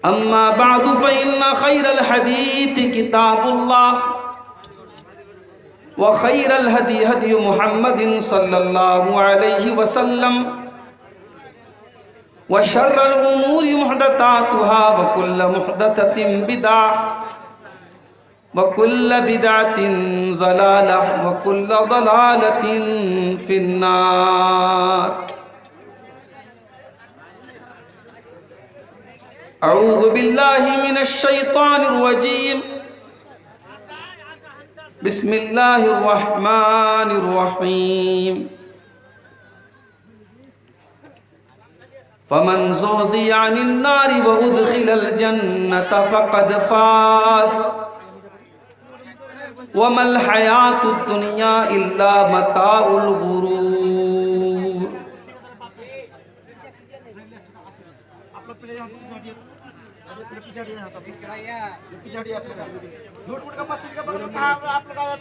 अम्मा बादु फ़इन्ना खैरल हदीथ किताबुल्लाह व खैरल हदी हदी मुहम्मदिन सल्लल्लाहु अलैहि वसल्लम व शर्रल उमूरि मुहदसातुहा व कुल्लु मुहदसतिन बिदअह व कुल्लु बिदअतिन ज़लालह व कुल्लु ज़लालतिन फिन्नार। अऊज़ु बिल्लाहि मिनश शैतानिर रजीम। बिस्मिल्लाहिर रहमानिर रहीम। फमन ज़ुहज़िया अनिन नारि व उदखिलल जन्नत फ़क़द फ़ाज़ वमल हयातुद दुनिया इल्ला मताउल गुरूर।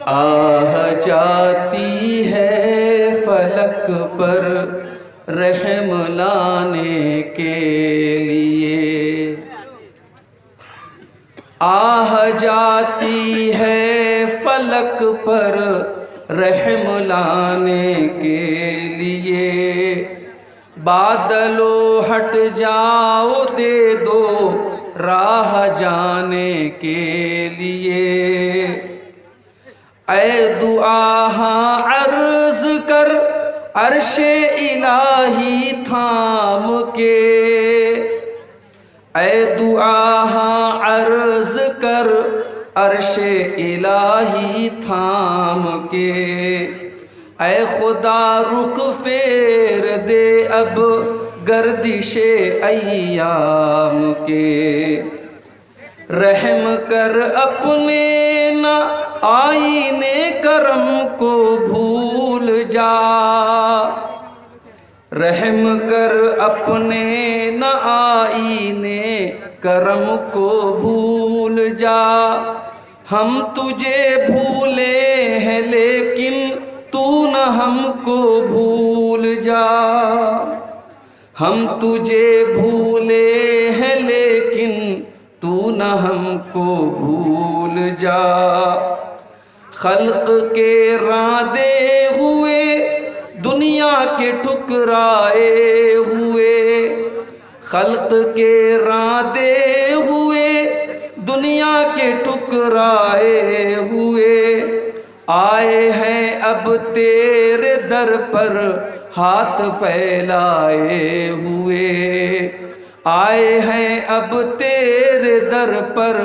आह जाती है फलक पर रहम लाने के लिए, आह जाती है फलक पर रहम लाने के लिए। बादलो हट जाओ दे दो राह जाने के लिए। ऐ दुआ अर्ज कर अर्शे इलाही थाम के, ऐ दुआ अर्ज कर अर्शे इलाही थाम के। ऐ खुदा रुख फेर दे अब गर्दिशे अय्याम के। रहम कर अपने न आईने करम को भूल जा, रहम कर अपने न आईने करम को भूल जा। हम तुझे भूले हैं लेकिन तू न हमको भूल जा, हम तुझे भूले हैं लेकिन तू न हमको भूल जा। खल्क के रांदे हुए दुनिया के ठुकराए हुए, खल्क के रांदे हुए दुनिया के ठुकराए हुए। आए हैं अब तेरे दर पर हाथ फैलाए हुए, आए हैं अब तेरे दर पर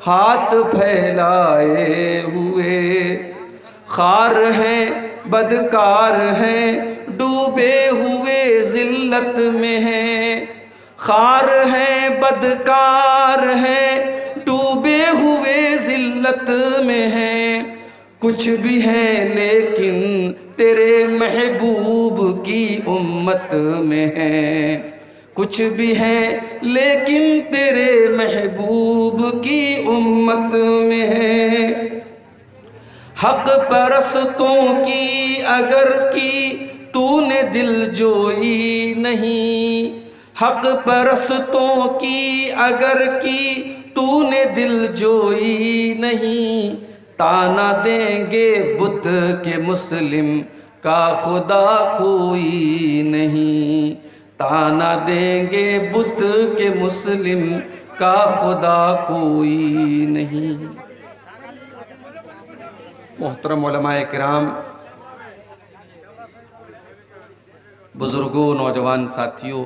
हाथ फैलाए हुए। खार हैं बदकार हैं डूबे हुए जिल्लत में हैं, खार हैं बदकार हैं डूबे हुए जिल्लत में हैं। कुछ भी है लेकिन तेरे महबूब की उम्मत में है, कुछ भी है लेकिन तेरे महबूब की उम्मत में है। हक परस्तों की अगर की तूने दिलजोई नहीं, हक परस्तों की अगर की तूने दिलजोई नहीं। ताना देंगे बुत के मुस्लिम का खुदा कोई नहीं, ताना देंगे बुत के मुस्लिम का खुदा कोई नहीं। मोहतरम उलमाए किराम, बुजुर्गों, नौजवान साथियों,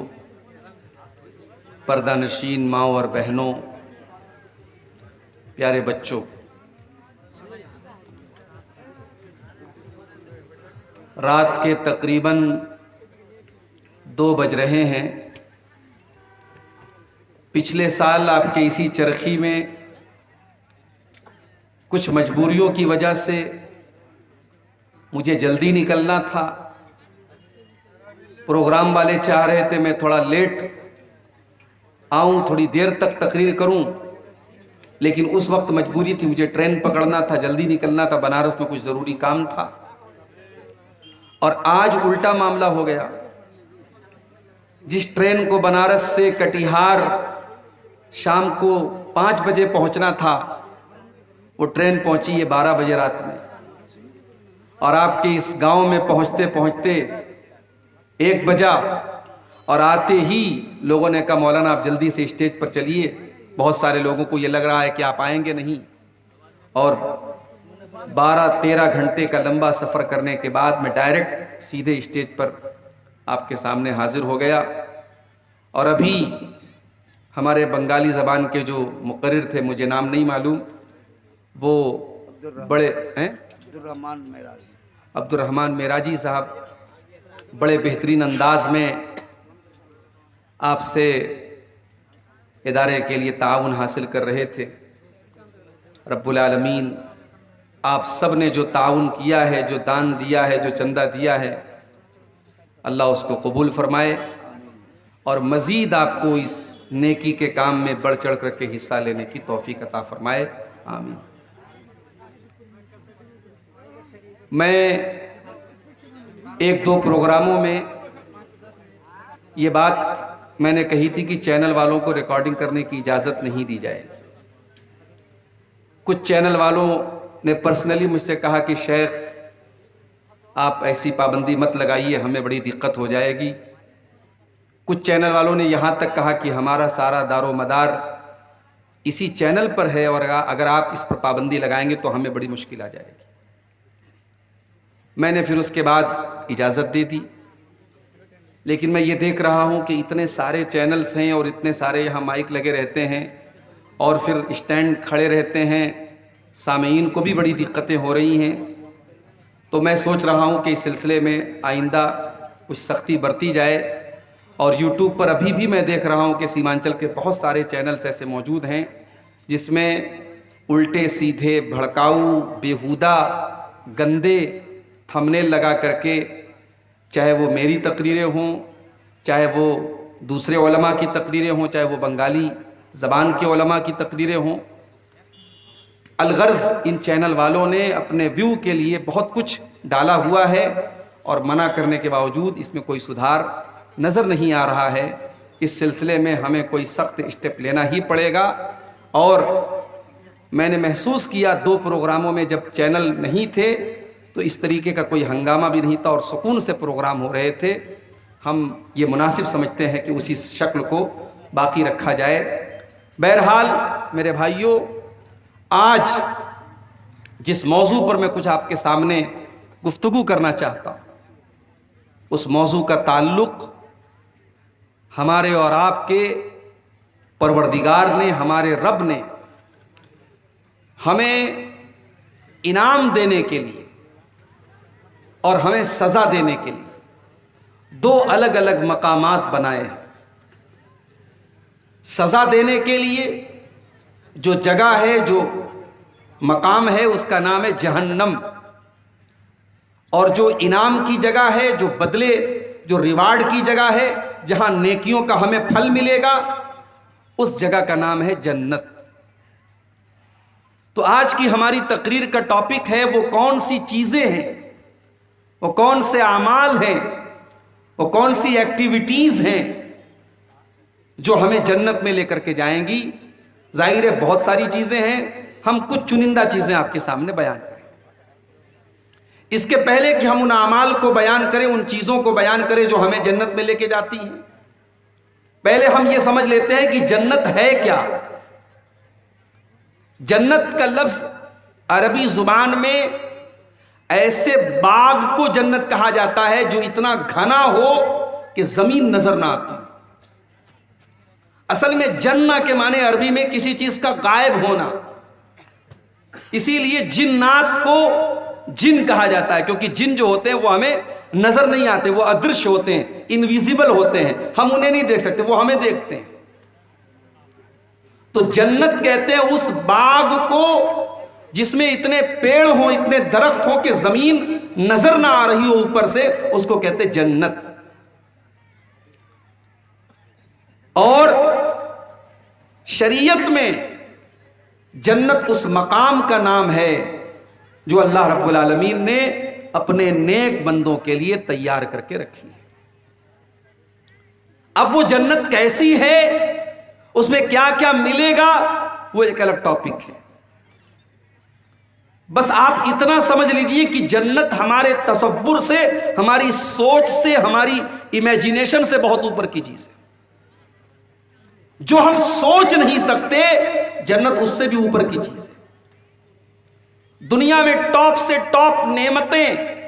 पर्दानशीन माओ और बहनों, प्यारे बच्चों, रात के तकरीबन 2 बज रहे हैं। पिछले साल आपके इसी चरखी में कुछ मजबूरियों की वजह से मुझे जल्दी निकलना था। प्रोग्राम वाले चाह रहे थे मैं थोड़ा लेट आऊं, थोड़ी देर तक तकरीर करूं, लेकिन उस वक्त मजबूरी थी, मुझे ट्रेन पकड़ना था, जल्दी निकलना था, बनारस में कुछ ज़रूरी काम था। और आज उल्टा मामला हो गया। जिस ट्रेन को बनारस से कटिहार शाम को 5 बजे पहुंचना था, वो ट्रेन पहुंची है 12 बजे रात में, और आपके इस गांव में पहुंचते पहुंचते 1 बजा, और आते ही लोगों ने कहा मौलाना आप जल्दी से स्टेज पर चलिए। बहुत सारे लोगों को ये लग रहा है कि आप आएंगे नहीं, और 12-13 घंटे का लंबा सफ़र करने के बाद मैं डायरेक्ट सीधे स्टेज पर आपके सामने हाजिर हो गया। और अभी हमारे बंगाली ज़बान के जो मुकर्रिर थे, मुझे नाम नहीं मालूम, वो बड़े अब्दुर्रहमान मेराजी साहब बड़े बेहतरीन अंदाज में आपसे इदारे के लिए ताउन हासिल कर रहे थे। रब्बुल आलमीन आप सब ने जो ताउन किया है, जो दान दिया है, जो चंदा दिया है, अल्लाह उसको कबूल फरमाए और मज़ीद आपको इस नेकी के काम में बढ़ चढ़ करके हिस्सा लेने की तौफीक अता फरमाए, आमीन। मैं 1-2 प्रोग्रामों में ये बात मैंने कही थी कि चैनल वालों को रिकॉर्डिंग करने की इजाज़त नहीं दी जाएगी। कुछ चैनल वालों ने पर्सनली मुझसे कहा कि शेख आप ऐसी पाबंदी मत लगाइए, हमें बड़ी दिक्कत हो जाएगी। कुछ चैनल वालों ने यहाँ तक कहा कि हमारा सारा दारो मदार इसी चैनल पर है और अगर आप इस पर पाबंदी लगाएंगे तो हमें बड़ी मुश्किल आ जाएगी। मैंने फिर उसके बाद इजाज़त दे दी, लेकिन मैं ये देख रहा हूँ कि इतने सारे चैनल्स हैं और इतने सारे यहाँ माइक लगे रहते हैं और फिर स्टैंड खड़े रहते हैं, सामीन को भी बड़ी दिक्कतें हो रही हैं। तो मैं सोच रहा हूँ कि इस सिलसिले में आइंदा कुछ सख्ती बरती जाए। और यूट्यूब पर अभी भी मैं देख रहा हूँ कि सीमांचल के बहुत सारे चैनल्स ऐसे मौजूद हैं जिसमें उल्टे सीधे भड़काऊ बेहुदा गंदे थंबनेल लगा करके, चाहे वो मेरी तकरीरें हों, चाहे वो दूसरे उलमा की तकरीरें हों, चाहे वो बंगाली ज़बान के उलमा की तकरीरें हों, अलगर्ज़ इन चैनल वालों ने अपने व्यू के लिए बहुत कुछ डाला हुआ है और मना करने के बावजूद इसमें कोई सुधार नज़र नहीं आ रहा है। इस सिलसिले में हमें कोई सख्त स्टेप लेना ही पड़ेगा। और मैंने महसूस किया 2 प्रोग्रामों में जब चैनल नहीं थे तो इस तरीके का कोई हंगामा भी नहीं था और सुकून से प्रोग्राम हो रहे थे। हम ये मुनासिब समझते हैं कि उसी शक्ल को बाकी रखा जाए। बहरहाल मेरे भाइयों, आज जिस मौजू पर मैं कुछ आपके सामने गुफ्तगू करना चाहता हूँ, उस मौजू का ताल्लुक़ हमारे और आपके परवरदिगार ने, हमारे रब ने हमें इनाम देने के लिए और हमें सज़ा देने के लिए 2 अलग अलग मकामात बनाए हैं। सज़ा देने के लिए जो जगह है, जो मकाम है, उसका नाम है जहन्नम, और जो इनाम की जगह है, जो बदले, जो रिवार्ड की जगह है, जहां नेकियों का हमें फल मिलेगा, उस जगह का नाम है जन्नत। तो आज की हमारी तकरीर का टॉपिक है वो कौन सी चीजें हैं, वो कौन से आमाल हैं, वो कौन सी एक्टिविटीज हैं जो हमें जन्नत में लेकर के जाएंगी। जाहिर है बहुत सारी चीजें हैं, हम कुछ चुनिंदा चीजें आपके सामने बयान करें। इसके पहले कि हम उन आमाल को बयान करें, उन चीजों को बयान करें जो हमें जन्नत में लेके जाती हैं, पहले हम ये समझ लेते हैं कि जन्नत है क्या। जन्नत का लफ्ज अरबी जुबान में ऐसे बाग को जन्नत कहा जाता है जो इतना घना हो कि जमीन नजर ना आती। असल में जन्ना के माने अरबी में किसी चीज का गायब होना, इसीलिए जिन्नात को जिन कहा जाता है, क्योंकि जिन जो होते हैं वो हमें नजर नहीं आते, वो अदृश्य होते हैं, इनविजिबल होते हैं, हम उन्हें नहीं देख सकते, वो हमें देखते हैं। तो जन्नत कहते हैं उस बाग को जिसमें इतने पेड़ हों, इतने दरख्त हों कि जमीन नजर ना आ रही हो ऊपर से, उसको कहते हैं जन्नत। और शरीयत में जन्नत उस मकाम का नाम है जो अल्लाह रब्बुल आलमीन ने अपने नेक बंदों के लिए तैयार करके रखी है। अब वो जन्नत कैसी है, उसमें क्या क्या मिलेगा, वो एक अलग टॉपिक है। बस आप इतना समझ लीजिए कि जन्नत हमारे तसव्वुर से, हमारी सोच से, हमारी इमेजिनेशन से बहुत ऊपर की चीज है। जो हम सोच नहीं सकते, जन्नत उससे भी ऊपर की चीज है। दुनिया में टॉप से टॉप नेमतें,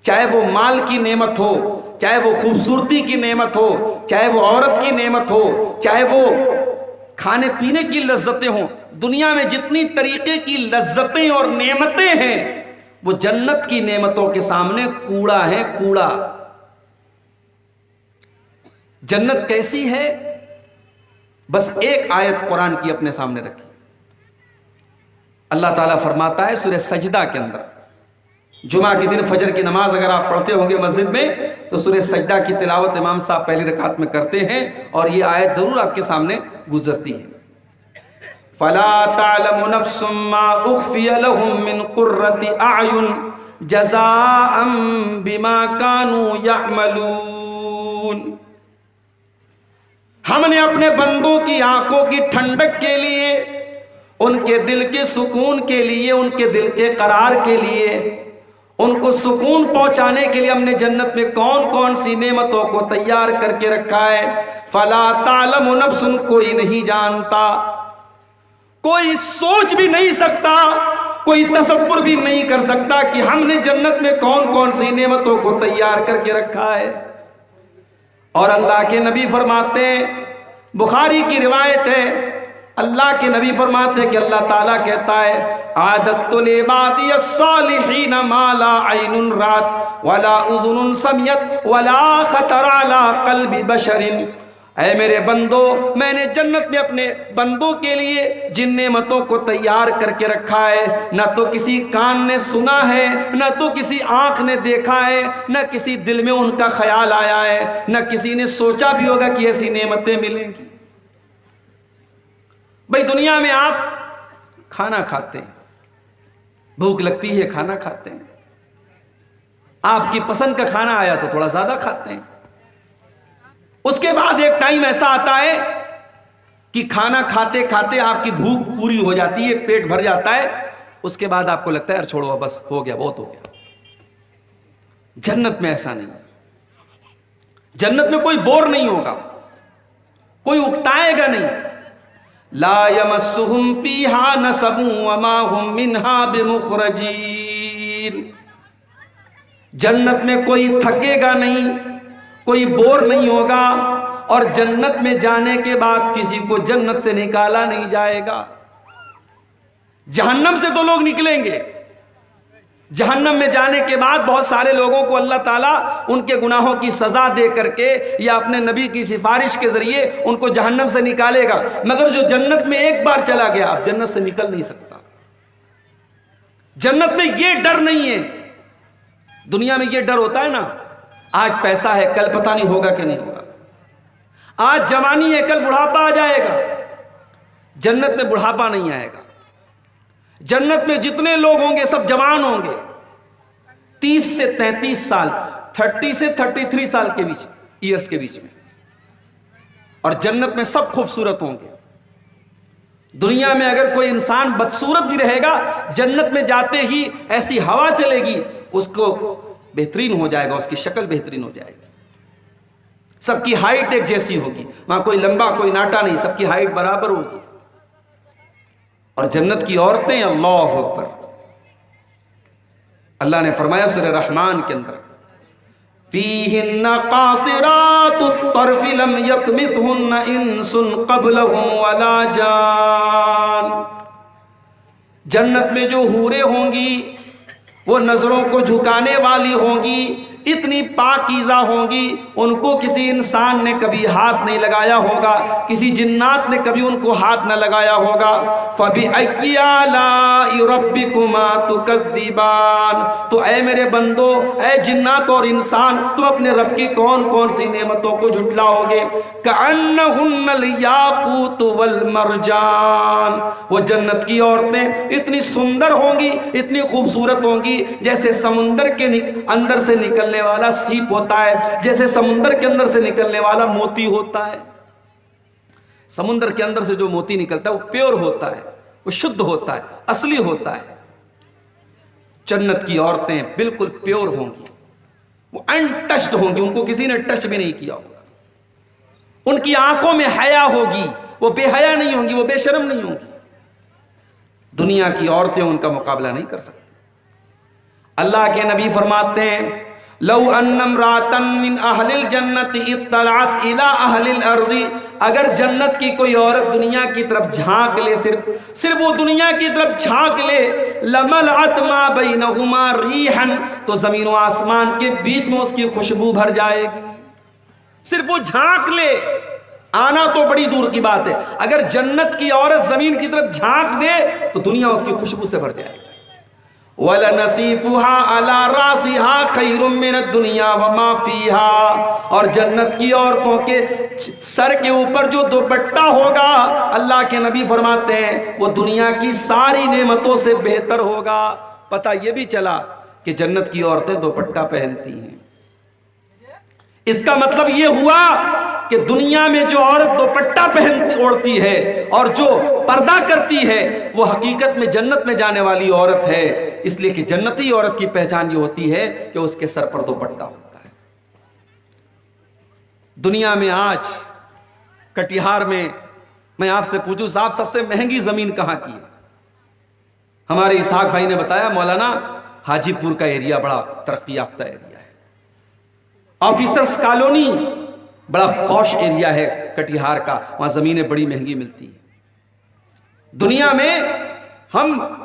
चाहे वो माल की नेमत हो, चाहे वो खूबसूरती की नेमत हो, चाहे वो औरत की नेमत हो, चाहे वो खाने पीने की लज्जतें हों, दुनिया में जितनी तरीके की लज्जतें और नेमतें हैं, वो जन्नत की नेमतों के सामने कूड़ा है, कूड़ा। जन्नत कैसी है, बस एक आयत कुरान की अपने सामने रखी। अल्लाह ताला फरमाता है सूरह सजदा के अंदर, जुमा के दिन फजर की नमाज अगर आप पढ़ते होंगे मस्जिद में, तो सूरह सजदा की तिलावत इमाम साहब पहली रकात में करते हैं और ये आयत जरूर आपके सामने गुजरती है। फला तालमु नफ्सुम मा उख्फिय लहुम मिन कुर्रति अयुन जज़ाअम बिमा कानू यअमलून। हमने अपने बंदों की आंखों की ठंडक के लिए, उनके दिल के सुकून के लिए, उनके दिल के करार के लिए, उनको सुकून पहुंचाने के लिए हमने जन्नत में कौन कौन सी नेमतों को तैयार करके रखा है। फला तालमु नफ्सुन, कोई नहीं जानता, कोई सोच भी नहीं सकता, कोई तसव्वुर भी नहीं कर सकता कि हमने जन्नत में कौन कौन सी नेमतों को तैयार करके रखा है। और अल्लाह के नबी फरमाते हैं, बुखारी की रिवायत है, अल्लाह के नबी फरमाते हैं कि अल्लाह ताला कहता है, आदतुल इबादी अस्सालिहीन मा ला ऐनुन रात वला उज़ुनुन समियत वला खतर अला क़ल्बि बशरिन। ऐ मेरे बंदो, मैंने जन्नत में अपने बंदों के लिए जिन नेमतों को तैयार करके रखा है, न तो किसी कान ने सुना है, न तो किसी आंख ने देखा है, न किसी दिल में उनका ख्याल आया है, न किसी ने सोचा भी होगा कि ऐसी नेमतें मिलेंगी। भाई दुनिया में आप खाना खाते हैं, भूख लगती है, खाना खाते हैं, आपकी पसंद का खाना आया तो थोड़ा ज्यादा खाते हैं। उसके बाद एक टाइम ऐसा आता है कि खाना खाते खाते आपकी भूख पूरी हो जाती है, पेट भर जाता है, उसके बाद आपको लगता है यार छोड़ो, बस हो गया, बहुत हो गया। जन्नत में ऐसा नहीं। जन्नत में कोई बोर नहीं होगा, कोई उकताएगा नहीं। ला यमस्सुहुम फीहा नसबुन वमा हुम मिन्हा बिमुखरजीन। जन्नत में कोई थकेगा नहीं, कोई बोर नहीं होगा, और जन्नत में जाने के बाद किसी को जन्नत से निकाला नहीं जाएगा। जहन्नम से तो लोग निकलेंगे, जहन्नम में जाने के बाद बहुत सारे लोगों को अल्लाह ताला उनके गुनाहों की सजा दे करके या अपने नबी की सिफारिश के जरिए उनको जहन्नम से निकालेगा। मगर जो जन्नत में एक बार चला गया, अब जन्नत से निकल नहीं सकता। जन्नत में यह डर नहीं है। दुनिया में यह डर होता है ना, आज पैसा है, कल पता नहीं होगा कि नहीं होगा, आज जवानी है, कल बुढ़ापा आ जाएगा। जन्नत में बुढ़ापा नहीं आएगा। जन्नत में जितने लोग होंगे सब जवान होंगे, 30 से 33 साल, 30 से 33 साल के बीच, ईयर्स के बीच में। और जन्नत में सब खूबसूरत होंगे। दुनिया में अगर कोई इंसान बदसूरत भी रहेगा, जन्नत में जाते ही ऐसी हवा चलेगी, उसको बेहतरीन हो जाएगा, उसकी शक्ल बेहतरीन हो जाएगी। सबकी हाइट एक जैसी होगी, वहां कोई लंबा कोई नाटा नहीं, सबकी हाइट बराबर होगी। और जन्नत की औरतें, अल्लाह अकबर, अल्लाह ने फरमाया सूरह रहमान के अंदर, फीहिन्ना कासिरातुत तर्फि लम यतमिसहुन्ना इंसुन क़ब्लहुम वला जान। जन्नत में जो हूरें होंगी वो नजरों को झुकाने वाली होंगी, इतनी पाकीज़ा होंगी, उनको किसी इंसान ने कभी हाथ नहीं लगाया होगा, किसी जिन्नात ने कभी उनको हाथ न लगाया होगा। फबिअय्यि आलाइ रब्बिकुमा तुकज़्ज़िबान। तो ऐ मेरे बंदो, ऐ जिन्नात और इंसान, तुम अपने रब की कौन कौन सी नेमतों को झुटलाओगे। कअन्नहुन्नल याक़ूत वल मरजान। वो जन्नत की औरतें इतनी सुंदर होंगी, इतनी खूबसूरत होंगी, जैसे समुंदर के अंदर से निकल निकलने वाला सीप होता है, जैसे समुद्र के अंदर से निकलने वाला मोती होता है। समुद्र के अंदर से जो मोती निकलता है वो प्योर होता है, वो शुद्ध होता है, असली होता है। जन्नत की औरतें बिल्कुल प्योर होंगी, वो अनटच्ड होंगी, उनको किसी ने टच भी नहीं किया होगा। उनकी आंखों में हया होगी, वो बेहया नहीं होंगी, वो बेशर्म नहीं होंगी। दुनिया की औरतें उनका मुकाबला नहीं कर सकती। अल्लाह के नबी फरमाते हैं, लौ अन्नम रातन मिन अहलिल जन्नति इत्तलात इला अहलिल अर्ज़ी, अगर जन्नत की कोई औरत दुनिया की तरफ झांक ले, सिर्फ वो दुनिया की तरफ झांक ले, लमलअत मा बैनहुमा रीहन, तो जमीन और आसमान के बीच में उसकी खुशबू भर जाएगी। सिर्फ वो झांक ले, आना तो बड़ी दूर की बात है, अगर जन्नत की औरत जमीन की तरफ झांक दे तो दुनिया उसकी खुशबू से भर जाएगी। वलनसीफुहा अला रासिहा खैरुम मिनद दुनिया वमा फीहा, और जन्नत की औरतों के सर के ऊपर जो दुपट्टा होगा, अल्लाह के नबी फरमाते हैं वो दुनिया की सारी नेमतों से बेहतर होगा। पता ये भी चला कि जन्नत की औरतें दुपट्टा पहनती हैं। इसका मतलब ये हुआ कि दुनिया में जो औरत दुपट्टा पहनती ओढ़ती है और जो पर्दा करती है वो हकीकत में जन्नत में जाने वाली औरत है। इसलिए कि जन्नती औरत की पहचान ये होती है कि उसके सर पर दुपट्टा होता है। दुनिया में आज कटिहार में मैं आपसे पूछूं साहब, सबसे महंगी जमीन कहां की है? हमारे इसहाक भाई ने बताया मौलाना हाजीपुर का एरिया बड़ा तरक्की याफ्ता एरिया है, ऑफिसर्स कॉलोनी बड़ा पॉश एरिया है कटिहार का, वहां जमीनें बड़ी महंगी मिलती है। दुनिया में हम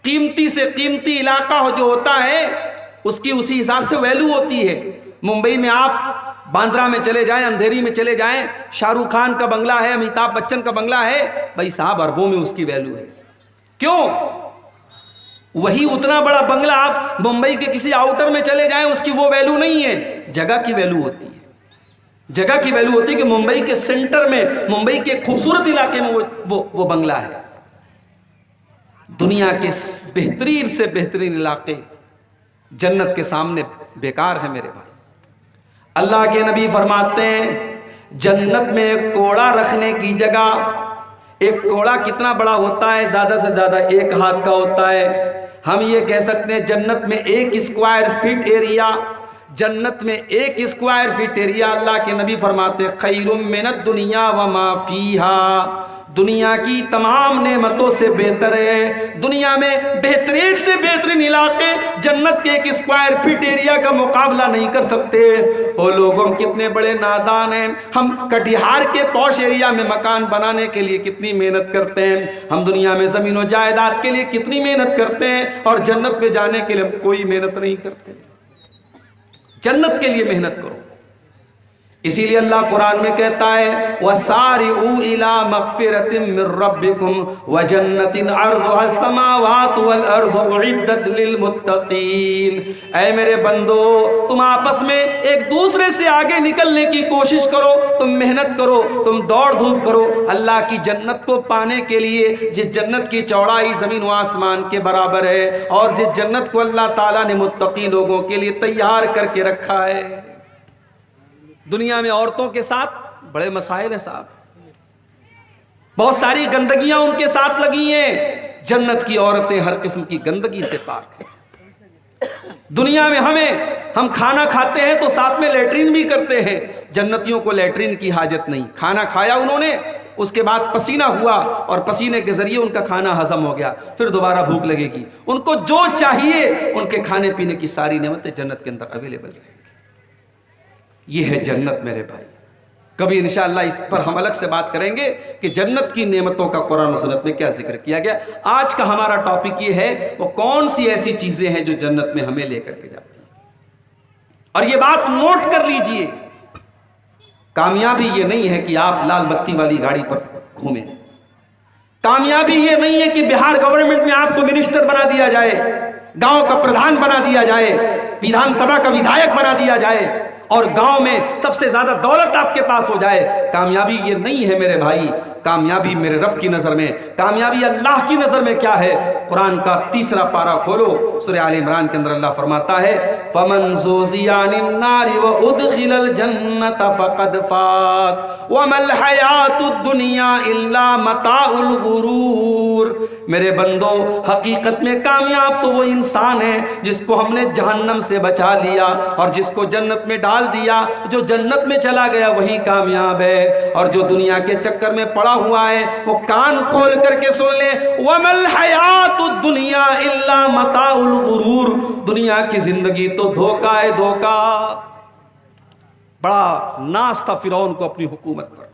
कीमती से कीमती इलाका जो होता है उसकी उसी हिसाब से वैल्यू होती है। मुंबई में आप बांद्रा में चले जाएं, अंधेरी में चले जाएं, शाहरुख खान का बंगला है, अमिताभ बच्चन का बंगला है, भाई साहब अरबों में उसकी वैल्यू है। क्यों? वही उतना बड़ा बंगला आप मुंबई के किसी आउटर में चले जाएं, उसकी वो वैल्यू नहीं है, जगह की वैल्यू होती है। जगह की वैल्यू होती है कि मुंबई के सेंटर में, मुंबई के खूबसूरत इलाके में वो बंगला है। दुनिया के बेहतरीन से बेहतरीन इलाके जन्नत के सामने बेकार है मेरे भाई। अल्लाह के नबी फरमाते हैं जन्नत में एक कोड़ा रखने की जगह, एक कोड़ा कितना बड़ा होता है? ज्यादा से ज्यादा 1 हाथ का होता है। हम ये कह सकते हैं जन्नत में 1 स्क्वायर फीट एरिया, जन्नत में 1 स्क्वायर फीट एरिया, अल्लाह के नबी फरमाते खैरुम मिनद दुनिया व मा फीहा, दुनिया की तमाम नेमतों से बेहतर है। दुनिया में बेहतरीन से बेहतरीन इलाके जन्नत के 1 स्क्वायर फीट एरिया का मुकाबला नहीं कर सकते। वो लोगों कितने बड़े नादान हैं। हम कटिहार के पॉश एरिया में मकान बनाने के लिए कितनी मेहनत करते हैं, हम दुनिया में ज़मीन और जायदाद के लिए कितनी मेहनत करते हैं, और जन्नत में जाने के लिए हम कोई मेहनत नहीं करते। जन्नत के लिए मेहनत करो। इसीलिए अल्लाह कुरान में कहता है वसारिऊ इला मगफिरतिम मिर रब्बिकुम व जन्नतिन अर्जुहा समावातु वल अर्ज़ु उइद्दत लिल मुत्तकीन। ऐ मेरे बंदो, तुम आपस में एक दूसरे से आगे निकलने की कोशिश करो, तुम मेहनत करो, तुम दौड़ धूप करो अल्लाह की जन्नत को पाने के लिए, जिस जन्नत की चौड़ाई ज़मीन व आसमान के बराबर है, और जिस जन्नत को अल्लाह ताला ने मुत्तकी लोगों के लिए तैयार करके रखा है। दुनिया में औरतों के साथ बड़े मसाइल हैं साहब, बहुत सारी गंदगियां उनके साथ लगी हैं। जन्नत की औरतें हर किस्म की गंदगी से पाक है। दुनिया में हम खाना खाते हैं तो साथ में लेटरिन भी करते हैं, जन्नतियों को लेटरिन की हाजत नहीं। खाना खाया उन्होंने, उसके बाद पसीना हुआ और पसीने के जरिए उनका खाना हजम हो गया, फिर दोबारा भूख लगेगी, उनको जो चाहिए उनके खाने पीने की सारी नेमतें जन्नत के अंदर अवेलेबल रहेंगी। ये है जन्नत मेरे भाई। कभी इंशाअल्लाह इस पर हम अलग से बात करेंगे कि जन्नत की नेमतों का कुरान और सुन्नत में क्या जिक्र किया गया। आज का हमारा टॉपिक ये है वो कौन सी ऐसी चीजें हैं जो जन्नत में हमें लेकर के जाती हैं। और ये बात नोट कर लीजिए, कामयाबी ये नहीं है कि आप लाल बत्ती वाली गाड़ी पर घूमें, कामयाबी ये नहीं है कि बिहार गवर्नमेंट में आपको मिनिस्टर बना दिया जाए, गांव का प्रधान बना दिया जाए, विधानसभा का विधायक बना दिया जाए और गांव में सबसे ज्यादा दौलत आपके पास हो जाए। कामयाबी ये नहीं है मेरे भाई। कामयाबी मेरे रब की नज़र में, कामयाबी अल्लाह की नज़र में क्या है? कुरान का 3रा पारा खोलो, सूरह आल इमरान के अंदर अल्लाह फरमाता है, फमन ज़ुज़िया अनिन नारि व उदखिलल जन्नत फ़क़द फ़ाज़ वमल हयातुद दुनिया इल्ला मताउल गुरूर। मेरे बंदो, हकीकत में कामयाब तो वो इंसान है जिसको हमने जहन्नम से बचा लिया और जिसको जन्नत में डाल दिया। जो जन्नत में चला गया वही कामयाब है, और जो दुनिया के चक्कर में पड़ा हुआ है वो कान खोल करके सुन ले, वमल हयातुद दुनिया इल्ला मताउल गुरूर। दुनिया की जिंदगी तो धोखा है, धोखा। बड़ा नाज था फिरौन को अपनी हुकूमत पर।